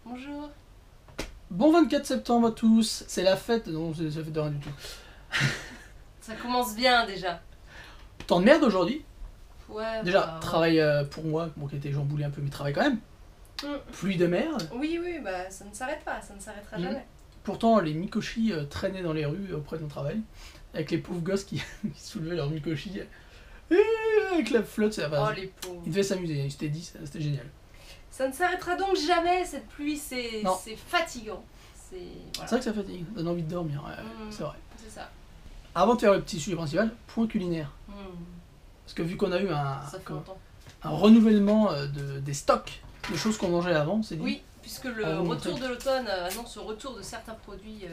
Bonjour. Bon 24 septembre à tous, c'est la fête, non c'est la fête de rien du tout. Ça commence bien déjà. Tant de merde aujourd'hui. Ouais. Déjà, bah, ouais. travail pour moi, bon qui était chamboulé un peu, mais travail quand même. Pluie de merde. Oui, bah ça ne s'arrête pas, ça ne s'arrêtera jamais. Pourtant, les mikoshi traînaient dans les rues auprès de mon travail, avec les pauvres gosses qui soulevaient leur mikoshi avec la flotte. Oh les pauvres. Ils devaient s'amuser, ils s'étaient dit, c'était génial. Ça ne s'arrêtera donc jamais, cette pluie, c'est fatigant. C'est vrai que ça fatigue, ça donne envie de dormir, c'est vrai. C'est ça. Avant de faire le petit sujet principal, point culinaire. Parce que vu qu'on a eu un renouvellement des stocks de choses qu'on mangeait avant, c'est dit. Oui, puisque le retour de l'automne annonce le retour de certains produits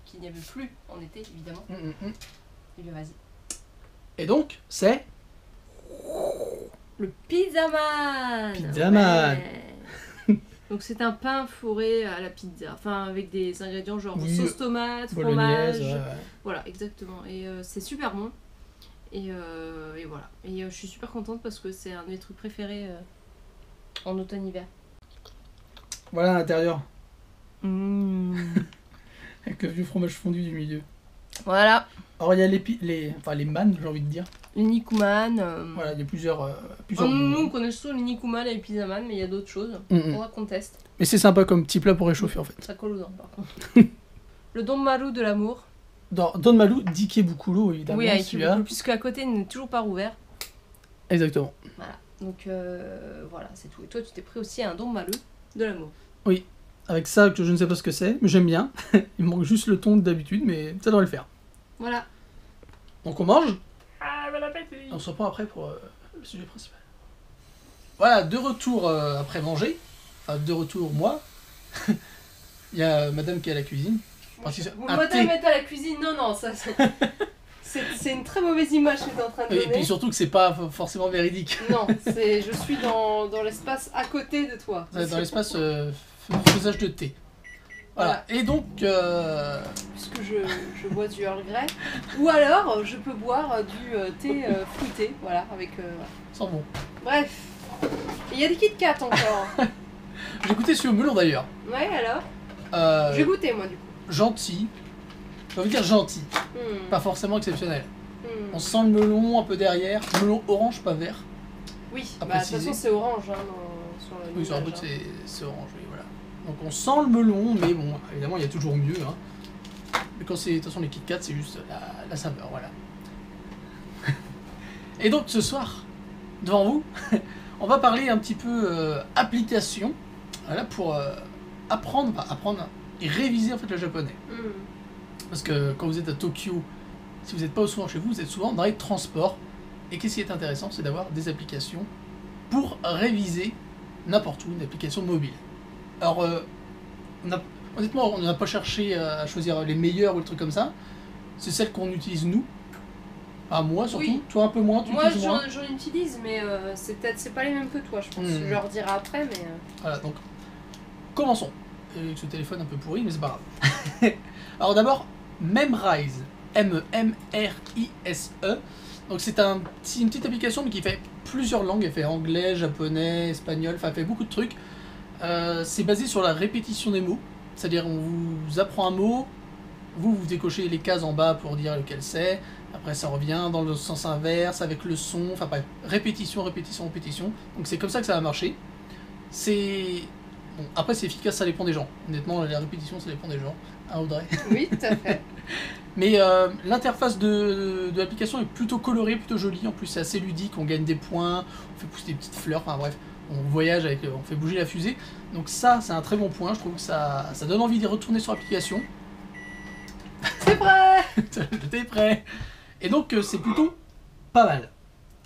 qu'il n'y avait plus en été, évidemment. Et bien vas-y. Et donc, c'est... Le Pizzaman. Pizzaman. Ouais. Donc c'est un pain fourré à la pizza, enfin avec des ingrédients genre sauce tomate, fromage, voilà exactement. Et c'est super bon. Et voilà. Et je suis super contente parce que c'est un de mes trucs préférés en automne-hiver. Voilà l'intérieur. Avec le vieux fromage fondu du milieu. Voilà. Alors il y a les man, j'ai envie de dire. Les Nikuman. Voilà, il y a plusieurs nous on connaît surtout les Nikuman et les Pizzaman, mais il y a d'autres choses. Faudra qu'on teste. Mais c'est sympa comme petit plat pour réchauffer en fait. Ça colle aux dents par contre. Le Donmaru de l'amour. Dans Donmaru d'Ikebukuro évidemment. Oui, avec Ikebukuro, puisque à côté il n'est toujours pas rouvert. Exactement. Voilà. Donc voilà, c'est tout. Et toi tu t'es pris aussi un Donmaru de l'amour. Oui. Avec ça, que je ne sais pas ce que c'est, mais j'aime bien. Il manque juste le ton d'habitude, mais ça devrait le faire. Voilà. Donc on mange. Ah, bon appétit. On se reprend après pour le sujet principal. Voilà, de retour après manger. Enfin, de retour, moi. Il y a madame qui est à la cuisine. Madame est à la cuisine, non, ça... c'est une très mauvaise image que tu es en train de donner. Et puis surtout que c'est pas forcément véridique. Non, je suis dans l'espace à côté de toi. Dans l'espace faisage de thé. Voilà. Et donc... Puisque je bois du Earl Grey. Ou alors, je peux boire du thé fruité, voilà, avec... Sans bon. Bref. Il y a des Kit Kat encore. J'ai goûté sur melon d'ailleurs. Ouais, alors j'ai goûté, moi, du coup. Gentil. Je vais vous dire gentil. Pas forcément exceptionnel. On sent le melon un peu derrière. Melon orange, pas vert. Oui, de toute façon, c'est orange. Hein, sur le oui, sur la boîte, c'est orange, oui, voilà. Donc on sent le melon, mais bon, évidemment, il y a toujours mieux. Hein. Mais quand c'est, de toute façon, les Kit Kat, c'est juste la saveur, voilà. Et donc, ce soir, devant vous, on va parler un petit peu application, voilà, pour apprendre et réviser en fait le japonais. Parce que quand vous êtes à Tokyo, si vous n'êtes pas souvent chez vous, vous êtes souvent dans les transports. Et qu'est-ce qui est intéressant, c'est d'avoir des applications pour réviser n'importe où, une application mobile. Alors, honnêtement, on n'a pas cherché à choisir les meilleures ou le truc comme ça. C'est celles qu'on utilise nous. Enfin, moi surtout, oui. Toi un peu moins, moi j'en utilise, mais c'est pas les mêmes que toi, je pense. Je leur dirai après, mais... Voilà, donc, commençons. Avec ce téléphone un peu pourri, mais c'est pas grave. Alors d'abord, Memrise. M-E-M-R-I-S-E. Donc c'est une petite application mais qui fait plusieurs langues. Elle fait anglais, japonais, espagnol, enfin elle fait beaucoup de trucs. C'est basé sur la répétition des mots. C'est-à-dire on vous apprend un mot, vous décochez les cases en bas pour dire lequel c'est. Après ça revient dans le sens inverse avec le son. Enfin bref, répétition, répétition, répétition. Donc c'est comme ça que ça va marcher. Bon, après c'est efficace, ça dépend des gens. Honnêtement, la répétition ça dépend des gens. Hein, Audrey? Oui, tout à fait. Mais l'interface de l'application est plutôt colorée, plutôt jolie. En plus, c'est assez ludique. On gagne des points, on fait pousser des petites fleurs. Enfin bref, on voyage on fait bouger la fusée. Donc ça, c'est un très bon point. Je trouve que ça donne envie d'y retourner sur l'application. C'est prêt. T'es prêt. Et donc, c'est plutôt pas mal.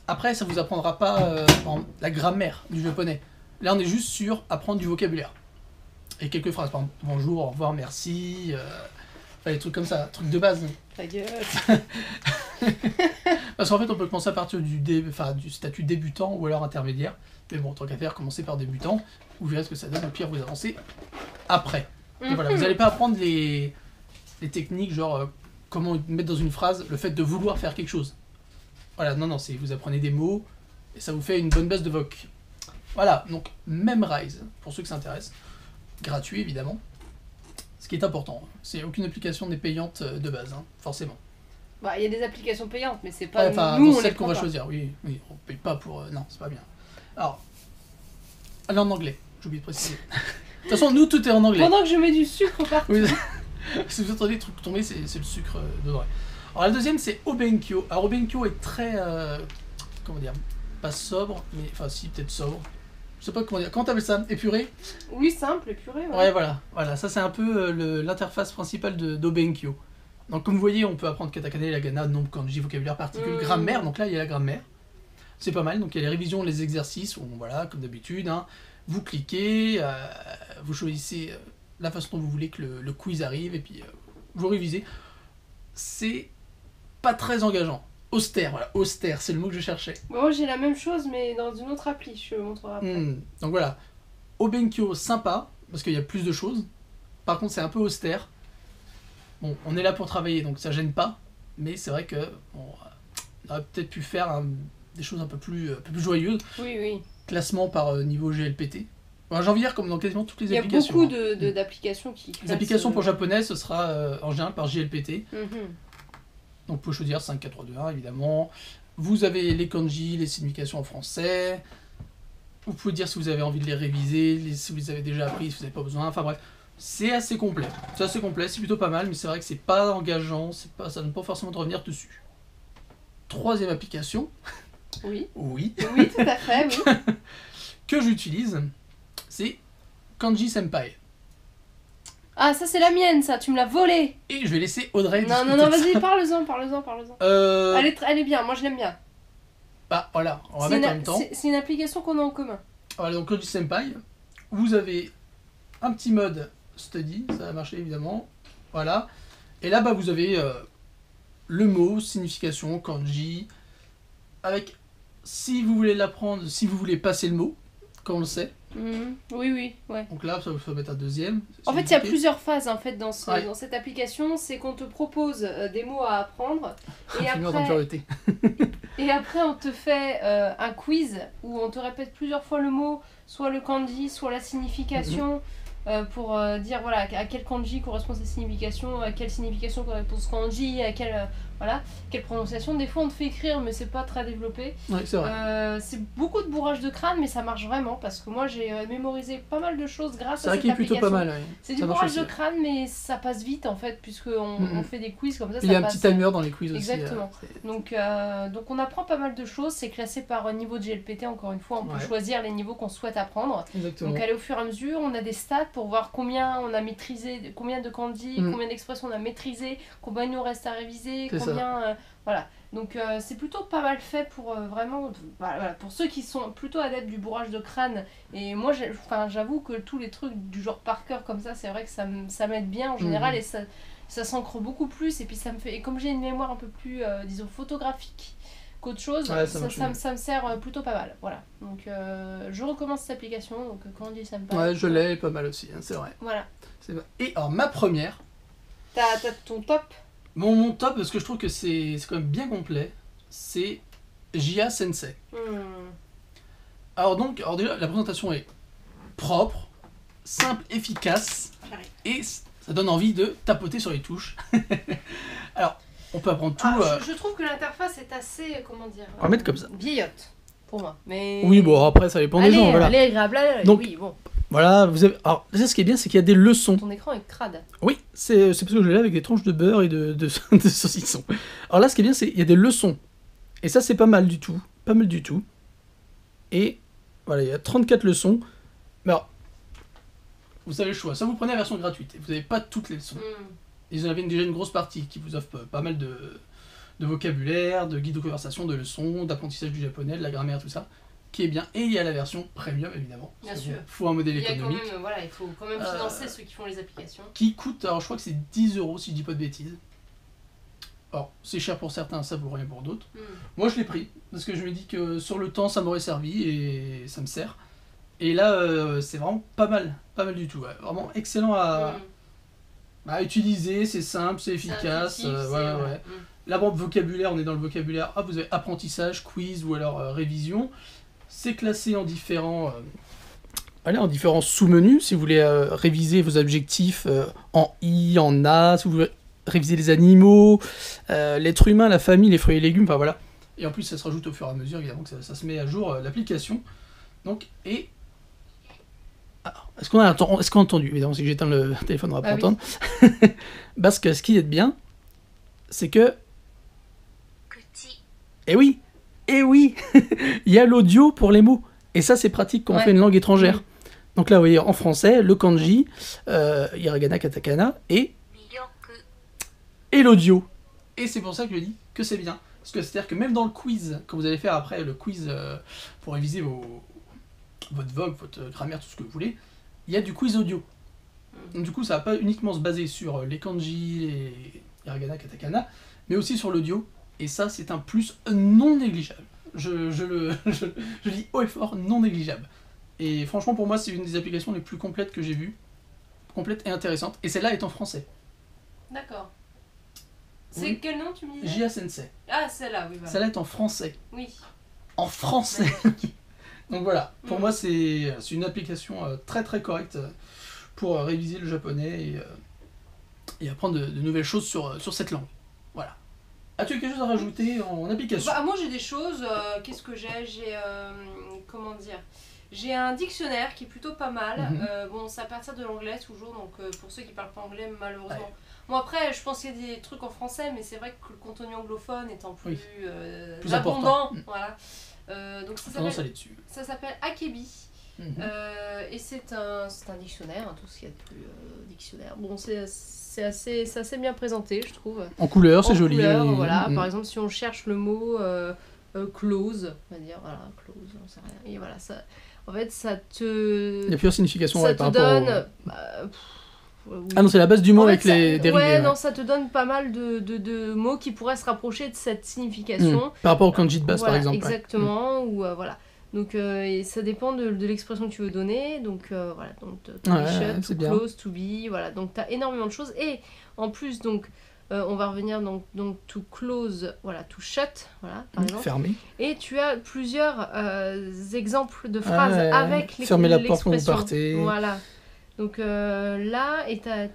Après, ça vous apprendra pas la grammaire du japonais. Là, on est juste sur apprendre du vocabulaire. Et quelques phrases. Par exemple, bonjour, au revoir, merci... Enfin, des trucs comme ça, trucs de base. Ta gueule. Parce qu'en fait, on peut commencer à partir du statut débutant ou alors intermédiaire. Mais bon, tant qu'à faire, commencez par débutant. Vous verrez ce que ça donne. Au pire, vous avancez après. Et voilà, vous n'allez pas apprendre les techniques, genre comment mettre dans une phrase le fait de vouloir faire quelque chose. Voilà, non, vous apprenez des mots et ça vous fait une bonne base de voc. Voilà, donc Memrise, pour ceux qui s'intéressent. gratuit évidemment. Ce qui est important. C'est aucune application n'est payante de base, hein, forcément. Bah, il y a des applications payantes, mais c'est pas nous, on celle qu'on va choisir. Oui, on paye pas pour. Non, c'est pas bien. Alors, allez en anglais. J'ai oublié de préciser. De toute façon, nous, tout est en anglais. Pendant que je mets du sucre partout. Oui. Si vous entendez des trucs tomber, c'est le sucre dedans. Alors la deuxième, c'est Obenkyo. Alors Obenkyo est très, comment dire, pas sobre, mais enfin si, peut-être sobre. Je sais pas comment dire. Comment t'appelles ça? Épuré? Oui, simple, épuré. Ouais, voilà. Ça, c'est un peu l'interface principale d'Obenkyo. Donc comme vous voyez, on peut apprendre katakana, hiragana, nombre, kanji, vocabulaire, particules, grammaire. Donc là, il y a la grammaire. C'est pas mal. Donc il y a les révisions, les exercices. Où, voilà, comme d'habitude. Hein, vous cliquez, vous choisissez la façon dont vous voulez que le quiz arrive, et puis vous révisez. C'est pas très engageant. Austère, voilà. Austère, c'est le mot que je cherchais. Bon, moi, j'ai la même chose, mais dans une autre appli. Je te montrerai après. Donc voilà. Obenkyo, sympa, parce qu'il y a plus de choses. Par contre, c'est un peu austère. Bon, on est là pour travailler, donc ça gêne pas. Mais c'est vrai que on aurait peut-être pu faire des choses un peu plus joyeuses. Oui. Classement par niveau GLPT. Enfin, j'ai envie de dire comme dans quasiment toutes les applications. Il y a beaucoup d'applications qui classent... Les applications pour japonais, ce sera en général par JLPT. Donc vous pouvez choisir 5, 4, 3, 2, 1, évidemment. Vous avez les kanji, les significations en français. Vous pouvez dire si vous avez envie de les réviser, si vous les avez déjà appris, si vous n'avez pas besoin. Enfin bref, c'est assez complet. C'est plutôt pas mal, mais c'est vrai que c'est pas engageant, ça donne pas forcément de revenir dessus. Troisième application. Oui. Oui, tout à fait, oui. Que j'utilise, c'est Kanji Senpai. Ah, ça c'est la mienne, ça, tu me l'as volée. Et je vais laisser Audrey discuter. Non, vas-y, parle-en. Elle est bien, moi je l'aime bien. Bah voilà, on va mettre en même temps. C'est une application qu'on a en commun. Voilà, donc Kanji Senpai, vous avez un petit mode study, ça va marcher évidemment. Voilà. Et là, bah, vous avez le mot, signification, kanji, avec, si vous voulez l'apprendre, si vous voulez passer le mot, quand on le sait. Oui, ouais. Donc là, ça va mettre un deuxième. En fait, il y a plusieurs phases en fait dans cette application. C'est qu'on te propose des mots à apprendre. Et après, on te fait un quiz où on te répète plusieurs fois le mot, soit le kanji, soit la signification. Pour dire voilà à quel kanji correspond cette signification, à quelle signification correspond ce kanji, à quelle prononciation. Des fois on te fait écrire mais c'est pas très développé. Ouais, c'est vrai. C'est beaucoup de bourrage de crâne mais ça marche vraiment parce que moi j'ai mémorisé pas mal de choses grâce à cette application. C'est vrai qu'il est plutôt pas mal. Ouais. C'est du bourrage de crâne mais ça passe vite en fait puisqu'on fait des quiz comme ça. Il y a un petit timer dans les quiz aussi. Exactement. Donc on apprend pas mal de choses. C'est classé par niveau de GLPT encore une fois. On peut choisir les niveaux qu'on souhaite apprendre. Exactement. Donc aller au fur et à mesure, on a des stats pour voir combien on a maîtrisé, combien de kanji, combien d'expressions on a maîtrisé, combien il nous reste à réviser, combien... voilà. Donc c'est plutôt pas mal fait pour vraiment... Voilà, pour ceux qui sont plutôt adeptes du bourrage de crâne. Et moi, j'avoue que tous les trucs du genre par cœur comme ça, c'est vrai que ça m'aide bien en général et ça s'ancre beaucoup plus. Et puis ça me fait... Et comme j'ai une mémoire un peu plus, disons, photographique qu'autre chose, ça me sert plutôt pas mal. Voilà. Donc je recommence cette application, donc Kanji Senpai. Ouais, je l'ai pas mal aussi, hein, c'est vrai. Voilà. Et alors ma première. T'as ton top. Mon top, parce que je trouve que c'est quand même bien complet, c'est Jia Sensei. Alors déjà, la présentation est propre, simple, efficace, et ça donne envie de tapoter sur les touches. Alors, on peut apprendre tout. Je trouve que l'interface est assez, comment dire, on va mettre comme ça. Vieillotte, pour moi. Mais... Oui, bon, après, ça dépend des gens. Voilà. Elle est agréable, donc, oui, bon. Voilà, vous avez... Alors, déjà, ce qui est bien, c'est qu'il y a des leçons. Ton écran est crade. Oui, c'est parce que je l'ai avec des tranches de beurre et de saucisson. Alors là, ce qui est bien, c'est qu'il y a des leçons. Et ça, c'est pas mal du tout. Pas mal du tout. Et voilà, il y a 34 leçons. Mais alors, vous avez le choix. Ça, vous prenez la version gratuite. Et vous n'avez pas toutes les leçons. Ils en avaient déjà une grosse partie qui vous offre pas mal de vocabulaire, de guides de conversation, de leçons, d'apprentissage du japonais, de la grammaire, tout ça, qui est bien. Et il y a la version premium, évidemment. Bien sûr. Il faut un modèle économique. Il faut quand même financer ceux qui font les applications. Qui coûte, alors je crois que c'est 10 € si je dis pas de bêtises. Alors, c'est cher pour certains, ça vaut rien pour d'autres. Moi, je l'ai pris, parce que je me dis que sur le temps, ça m'aurait servi, et ça me sert. Et là, c'est vraiment pas mal du tout. Ouais. Vraiment excellent à utiliser, c'est simple, c'est efficace. Ouais. Là, bon, vocabulaire, on est dans le vocabulaire. Ah, vous avez apprentissage, quiz ou alors révision. C'est classé en différents allez, en différents sous-menus, si vous voulez réviser vos objectifs en I, en A, si vous voulez réviser les animaux, l'être humain, la famille, les fruits et légumes, enfin voilà. Et en plus, ça se rajoute au fur et à mesure, évidemment, que ça se met à jour, l'application. Donc, et... Alors, est-ce qu'on a entendu? Évidemment, c'est que j'éteins le téléphone, on va pas entendre. Parce que ce qui est bien, c'est que... Eh oui, il y a l'audio pour les mots. Et ça, c'est pratique quand on fait une langue étrangère. Donc là, vous voyez, en français, le kanji, hiragana, katakana, et l'audio. Et c'est pour ça que je dis que c'est bien. Parce que c'est-à-dire que même dans le quiz, quand vous allez faire après le quiz pour réviser votre vogue, votre grammaire, tout ce que vous voulez, il y a du quiz audio. Donc du coup, ça va pas uniquement se baser sur les kanji, les hiragana, katakana, mais aussi sur l'audio. Et ça, c'est un plus non négligeable. Je dis haut et fort, non négligeable. Et franchement, pour moi, c'est une des applications les plus complètes que j'ai vues. Complète et intéressante. Et celle-là est en français. D'accord. C'est quel nom tu me disais? Jia Sensei. Ah, celle-là, oui. Voilà. Celle-là est en français. Oui. En français. Donc voilà, pour moi, c'est une application très très correcte pour réviser le japonais et apprendre de nouvelles choses sur cette langue. Voilà. As-tu quelque chose à rajouter en application? Moi, j'ai des choses. Qu'est-ce que j'ai? Comment dire? J'ai un dictionnaire qui est plutôt pas mal. Bon, c'est à partir de l'anglais toujours, donc pour ceux qui parlent pas anglais, malheureusement. Ouais. Bon, après, je pense qu'il y a des trucs en français, mais c'est vrai que le contenu anglophone étant plus abondant, voilà. Donc ça s'appelle Akebi. Et c'est un dictionnaire, tout ce qu'il y a de plus dictionnaire. Bon, c'est assez bien présenté, je trouve. En couleur, c'est joli. Voilà. Par exemple, si on cherche le mot close, on va dire, voilà, close, on sait rien. Et voilà, ça, en fait, ça te... Il y a plusieurs significations ça te donne... Oui. Ah non, c'est la base du mot avec les dérivés. Ouais, non, ça te donne pas mal de mots qui pourraient se rapprocher de cette signification. Par rapport au kanji de base, voilà, par exemple. Exactement, ou voilà. Donc, et ça dépend de l'expression que tu veux donner. Donc, voilà, donc to be shut, to close, to be, voilà. Donc, tu as énormément de choses. Et en plus, donc, on va revenir donc to close, voilà, to shut, voilà, par exemple. Fermer. Et tu as plusieurs exemples de phrases avec fermer la porte quand vous partez. Voilà. Donc là, et t'as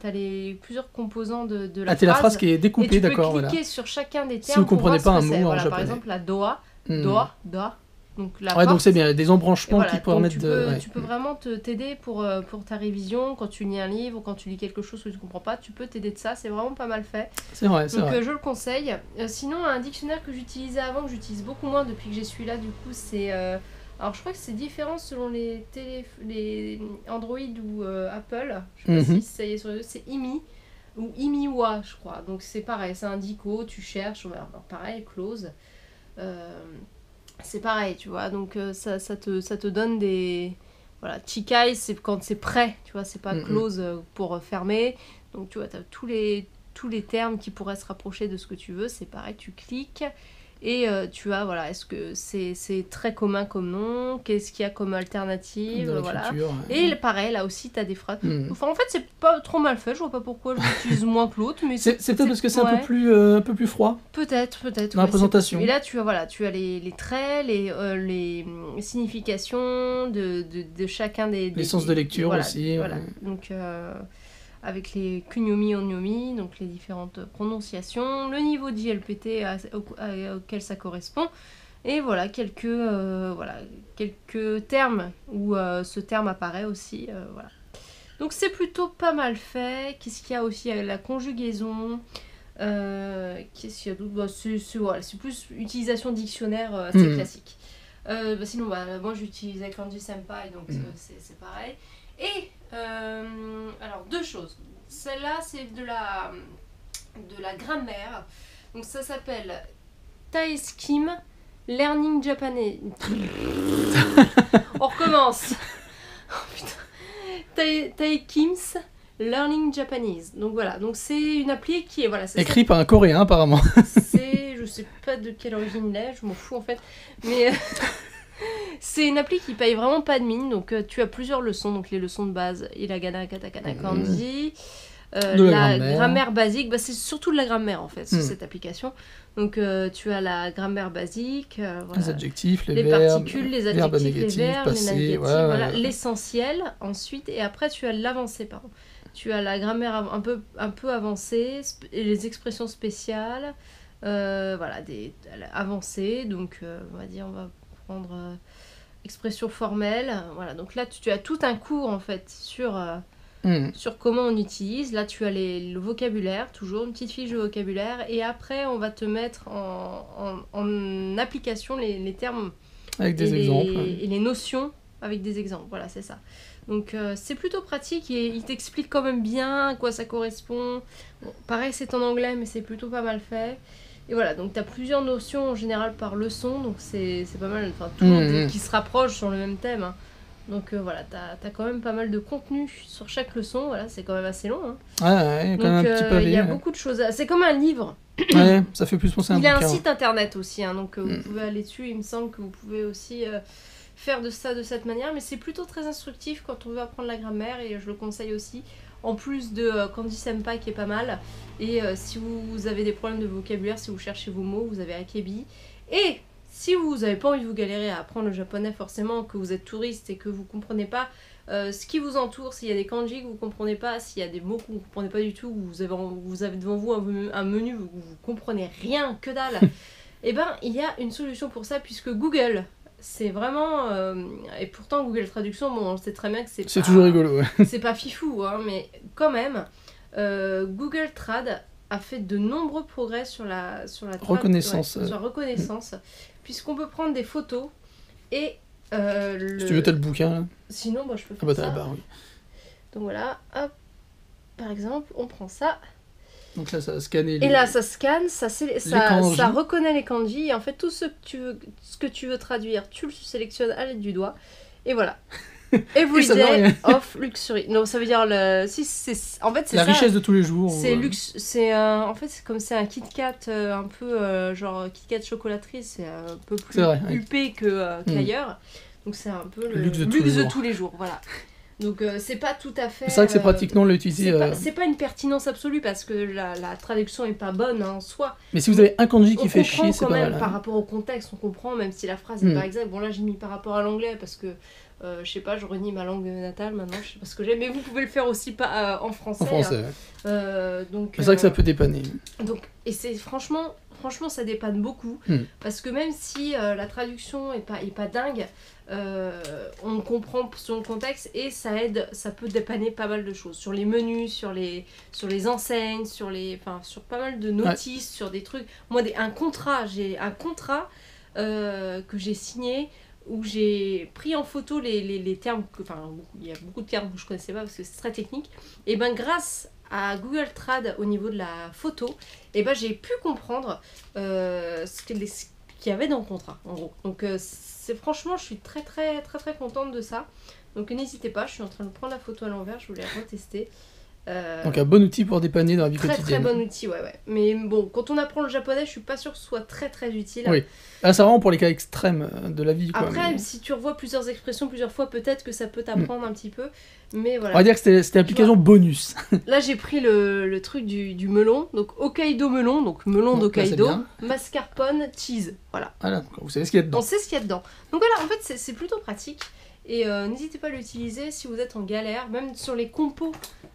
plusieurs composants de la phrase. Ah, t'as la phrase qui est découpée, d'accord, voilà. Tu peux cliquer sur chacun des termes si vous comprenez pas un mot en japonais. Par exemple, la doa, doa. Donc la porte, donc c'est bien, des embranchements qui permettent de... Tu peux vraiment t'aider pour ta révision, quand tu lis un livre ou quand tu lis quelque chose que tu ne comprends pas, tu peux t'aider de ça, c'est vraiment pas mal fait. C'est vrai, c'est vrai. Donc je le conseille. Sinon, un dictionnaire que j'utilisais avant, que j'utilise beaucoup moins depuis que j'ai celui-là, du coup, c'est... Alors, je crois que c'est différent selon les Android ou Apple. Je sais pas si ça y est sur les deux. C'est IMI ou IMIWA, je crois. Donc, c'est pareil. C'est un dico, tu cherches. Alors, pareil, close. C'est pareil, tu vois. Donc, ça te donne des... Voilà, Chikai, c'est quand c'est prêt, tu vois. C'est pas close pour fermer. Donc, tu vois, tu as tous les termes qui pourraient se rapprocher de ce que tu veux. C'est pareil, tu cliques. Et tu as, voilà, est-ce que c'est très commun comme nom? Qu'est-ce qu'il y a comme alternative? Voilà. Culture, et pareil, là aussi, tu as des phrases. Enfin, en fait, c'est pas trop mal fait. Je vois pas pourquoi je l'utilise moins que l'autre. C'est peut-être parce que c'est un peu plus froid. Peut-être. Dans la présentation. Et là, tu as les traits, les significations de chacun des sens de lecture voilà, aussi. Voilà. Donc... avec les kunyomi, onyomi, donc les différentes prononciations, le niveau d'ILPT auquel ça correspond, et voilà quelques termes où ce terme apparaît aussi. Voilà. Donc c'est plutôt pas mal fait. Qu'est-ce qu'il y a aussi? La conjugaison. Qu'est-ce qu'il y a d'autre? C'est plus utilisation dictionnaire assez classique. Sinon, moi j'utilisais Kanji Senpai, donc c'est pareil. Et alors deux choses. Celle-là c'est de la grammaire. Donc ça s'appelle Taeskim Learning Japanese. On recommence. Oh putain. Taekims Learning Japanese. Donc voilà. Donc c'est une appli qui est écrit par un coréen apparemment. Je sais pas de quelle origine il est. Je m'en fous en fait. Mais c'est une appli qui paye vraiment pas de mine, donc tu as plusieurs leçons, donc les leçons de base, hiragana, katakana, kanji, la grammaire basique, bah, c'est surtout de la grammaire en fait, sur cette application. Donc tu as la grammaire basique, voilà. Les adjectifs, les verbes, particules, les verbes adjectifs, négatifs, les verbes, passés, les négatifs, ouais, voilà, l'essentiel ensuite, et après tu as l'avancée, pardon. Tu as la grammaire un peu avancée, et les expressions spéciales, voilà, des avancées, donc on va dire, on va prendre expression formelle, voilà, donc là tu as tout un cours en fait sur comment on utilise. Là tu as le vocabulaire, toujours une petite fiche de vocabulaire, et après on va te mettre en application les termes avec des exemples et les notions avec des exemples, voilà, c'est ça. Donc c'est plutôt pratique et il t'explique quand même bien à quoi ça correspond. Bon, pareil, c'est en anglais, mais c'est plutôt pas mal fait. Et voilà, donc tu as plusieurs notions en général par leçon, donc c'est pas mal, enfin tout qui se rapproche sur le même thème. Hein. Donc voilà, t'as quand même pas mal de contenu sur chaque leçon, voilà, c'est quand même assez long. Hein. Ouais, il y a quand même un petit pavé. Il y a beaucoup de choses, c'est comme un livre. Ouais, ça fait plus penser à un bouquin. Il a un site internet aussi, hein, donc vous pouvez aller dessus, il me semble que vous pouvez aussi... faire de ça de cette manière, mais c'est plutôt très instructif quand on veut apprendre la grammaire, et je le conseille aussi, en plus de Candy Senpai qui est pas mal, et si vous avez des problèmes de vocabulaire, si vous cherchez vos mots, vous avez Akebi, et si vous n'avez pas envie de vous galérer à apprendre le japonais forcément, que vous êtes touriste et que vous comprenez pas ce qui vous entoure, s'il y a des kanji que vous comprenez pas, s'il y a des mots que vous comprenez pas du tout, vous avez devant vous un menu où vous comprenez rien, que dalle, et ben il y a une solution pour ça, puisque Google... C'est vraiment... et pourtant, Google Traduction, bon, on sait très bien que c'est pas... toujours rigolo, ouais. C'est pas fifou, hein, mais quand même, Google Trad a fait de nombreux progrès sur la reconnaissance. Sur la reconnaissance, puisqu'on peut prendre des photos et... Si tu veux, t'as le bouquin, là. Sinon, je peux faire t'as ça. la barre, oui. Donc voilà, hop. Par exemple, on prend ça... Donc là, ça a scanné Et là, ça scanne, ça reconnaît les kanji, et en fait, tout ce que tu veux traduire, tu le sélectionnes à l'aide du doigt, et voilà. Everyday of Luxury. Non, ça veut dire en fait, c'est la richesse de tous les jours. C'est en fait, c'est un Kit Kat un peu genre Kit Kat chocolaterie, c'est un peu plus huppé qu'ailleurs. Donc c'est un peu le luxe de tous les jours, voilà. Donc c'est pas tout à fait... C'est vrai que c'est pratique, non, l'utiliser... C'est pas une pertinence absolue, parce que la traduction est pas bonne en soi. Mais si vous avez un kanji qui fait chier, c'est pas mal. Par rapport au contexte, on comprend, même si la phrase n'est pas exacte. Bon, là j'ai mis par rapport à l'anglais, parce que je sais pas, je renie ma langue natale maintenant, je sais pas ce que j'aime, mais vous pouvez le faire aussi pas en français. En français, donc, c'est vrai que ça peut dépanner. Donc, et c'est franchement, ça dépanne beaucoup, parce que même si la traduction est pas dingue, on comprend sur le contexte, et ça aide, ça peut dépanner pas mal de choses sur les menus, sur les enseignes, sur pas mal de notices, sur des trucs. Moi, j'ai un contrat que j'ai signé, où j'ai pris en photo les termes, il y a beaucoup de termes que je connaissais pas parce que c'est très technique, et ben grâce à Google Trad au niveau de la photo, et ben j'ai pu comprendre ce qu'il y avait dans le contrat, en gros. Donc franchement, je suis très très très très contente de ça. Donc n'hésitez pas, je suis en train de prendre la photo à l'envers, je voulais retester. Donc un bon outil pour dépanner dans la vie quotidienne. Très très bon outil, ouais. Mais bon, quand on apprend le japonais, je suis pas sûre que ce soit très très utile. Oui, c'est vraiment pour les cas extrêmes de la vie, quoi. Après, si tu revois plusieurs expressions plusieurs fois, peut-être que ça peut t'apprendre un petit peu. Mais voilà. On va dire que c'était l'application bonus. Là, j'ai pris le truc du melon, donc Hokkaido melon, donc melon d'Hokkaido, mascarpone, cheese, voilà. Voilà, vous savez ce qu'il y a dedans. On sait ce qu'il y a dedans. Donc voilà, en fait, c'est plutôt pratique. Et n'hésitez pas à l'utiliser si vous êtes en galère, même sur les compos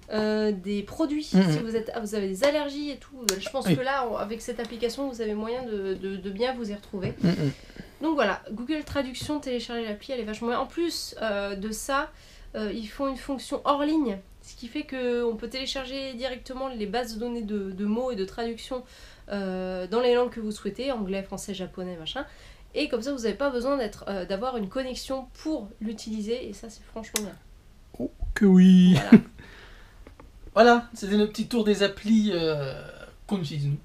des produits, si vous avez des allergies et tout. Je pense que là, avec cette application, vous avez moyen de bien vous y retrouver. Donc voilà, Google Traduction, téléchargez l'appli, elle est vachement bien. En plus de ça, ils font une fonction hors ligne, ce qui fait qu'on peut télécharger directement les bases de données de mots et de traduction dans les langues que vous souhaitez, anglais, français, japonais, machin. Et comme ça, vous n'avez pas besoin d'avoir une connexion pour l'utiliser, et ça, c'est franchement bien. Oh, que oui. Voilà. Voilà, c'était notre petit tour des applis qu'on utilise nous.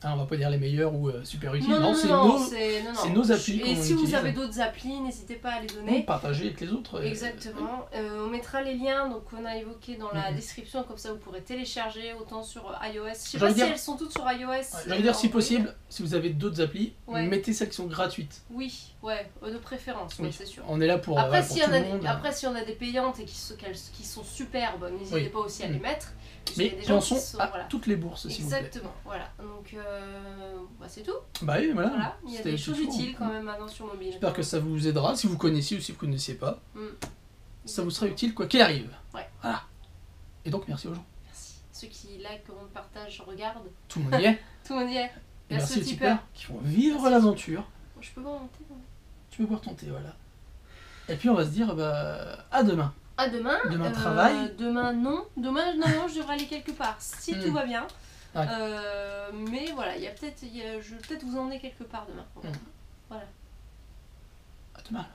Alors, on va pas dire les meilleures ou super utiles, c'est nos applis. Et si vous avez d'autres applis, n'hésitez pas à les donner. Partager avec les autres. Exactement. On mettra les liens qu'on a évoqués dans la description, comme ça vous pourrez télécharger autant sur iOS. Je sais pas si elles sont toutes sur iOS. J'ai envie de dire, si possible, si vous avez d'autres applis, mettez celles qui sont gratuites. Oui, Ouais, de préférence, oui. C'est sûr. On est là pour. Après, pour si on a des payantes et qui sont superbes, n'hésitez pas aussi à les mettre. Mais pensons à toutes les bourses, s'il vous plaît. Exactement, voilà. Donc, c'est tout. Bah oui, voilà. Il y a des choses utiles quand même maintenant sur mobile. J'espère que ça vous aidera, si vous connaissiez ou si vous ne connaissiez pas. Ça vous sera utile quoi qu'il arrive. Ouais. Voilà. Et donc, merci aux gens. Merci. Ceux qui like, commentent, partagent, regardent. Tout le monde y est. Tout le monde y est. Merci aux tipeurs qui vont vivre l'aventure. Je peux boire mon thé. Tu peux boire ton thé, voilà. Et puis on va se dire à demain. À demain. Demain travail. Demain non. Demain je devrais aller quelque part si tout va bien. Mais voilà, je vais peut-être vous emmener quelque part demain. Voilà. À demain.